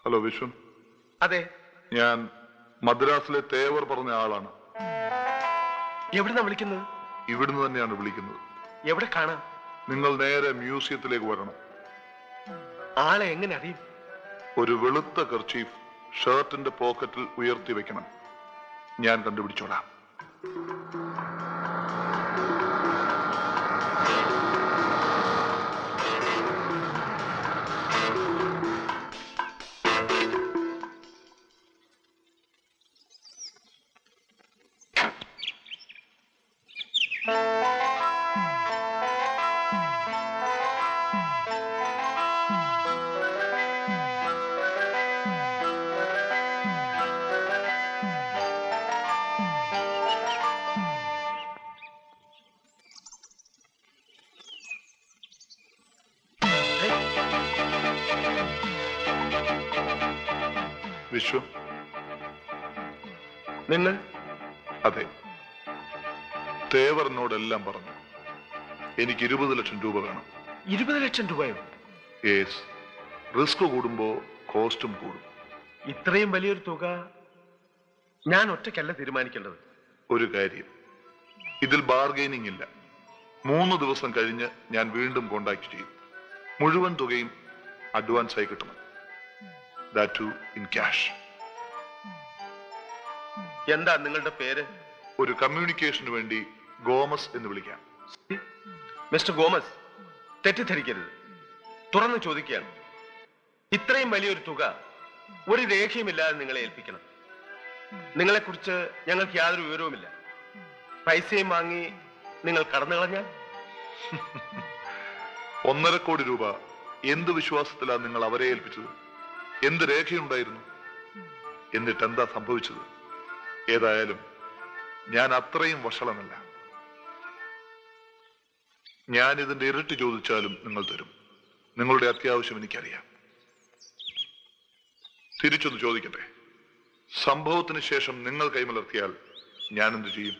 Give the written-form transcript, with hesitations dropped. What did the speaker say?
Hello Viswan. അതെ, ഞാൻ മദ്രാസിലെ തേവർ പറഞ്ഞ ആളാണ്. എവിടുന്നാ വിളിക്കുന്നത്? ഇവിടുന്ന് തന്നെയാണ് വിളിക്കുന്നത്. എവിടെ കാണാം? നിങ്ങൾ നേരെ മ്യൂസിയത്തിലേക്ക് വരണം. ആളെ എങ്ങനെ അറിയും? ഒരു വെളുത്ത കർച്ചീഫ് ഷർട്ടിന്റെ പോക്കറ്റിൽ ഉയർത്തി വെക്കണം. ഞാൻ കണ്ടുപിടിച്ചോളാം. വിശ്വ, നിങ്ങൾ? അതെ, തേവറിനോടെല്ലാം പറഞ്ഞു. എനിക്ക് 20 ലക്ഷം രൂപ വേണം. 20 ലക്ഷം രൂപയോ? യേസ്. റിസ്ക് കൂടുമ്പോ കോസ്റ്റും കൂടും. ഇത്രയും വലിയൊരു തുക ഞാൻ ഒറ്റയ്ക്കല്ല തീരുമാനിക്കേണ്ടത്. ഒരു കാര്യം, ഇതിൽ ബാർഗെയിനിങ് ഇല്ല. 3 ദിവസം കഴിഞ്ഞ് ഞാൻ വീണ്ടും കോണ്ടാക്ട് ചെയ്യും. മുഴുവൻ തുകയും അഡ്വാൻസ് ആയി കിട്ടണം. That too in cash. എന്താ നിങ്ങളുടെ പേര്? ഒരു കമ്മ്യൂണിക്കേഷന് വേണ്ടി ഗോമസ് എന്ന് വിളിക്കാം. മിസ്റ്റർ ഗോമസ്, തെറ്റിദ്ധരിക്കരുത്. തുറന്നു ചോദിക്കുകയാണ്. ഇത്രയും വലിയൊരു തുക ഒരു രേഖയുമില്ലാതെ നിങ്ങളെ ഏൽപ്പിക്കണം. നിങ്ങളെക്കുറിച്ച് ഞങ്ങൾക്ക് യാതൊരു വിവരവുമില്ല. പൈസയും വാങ്ങി നിങ്ങൾ കടന്നു കളഞ്ഞാൽ? 1.5 കോടി രൂപ എന്ത് വിശ്വാസത്തിലാണ് നിങ്ങൾ അവരെ ഏൽപ്പിച്ചത്? എന്ത് രേഖയുണ്ടായിരുന്നു? എന്നിട്ട് എന്താ സംഭവിച്ചത്? ഏതായാലും ഞാൻ അത്രയും വഷളനല്ല. ഞാൻ ഇതിന്റെ ഇരട്ടി ചോദിച്ചാലും നിങ്ങൾ തരും. നിങ്ങളുടെ അത്യാവശ്യം എനിക്കറിയാം. തിരിച്ചൊന്ന് ചോദിക്കട്ടെ, സംഭവത്തിന് ശേഷം നിങ്ങൾ കൈമലർത്തിയാൽ ഞാൻ എന്ത് ചെയ്യും?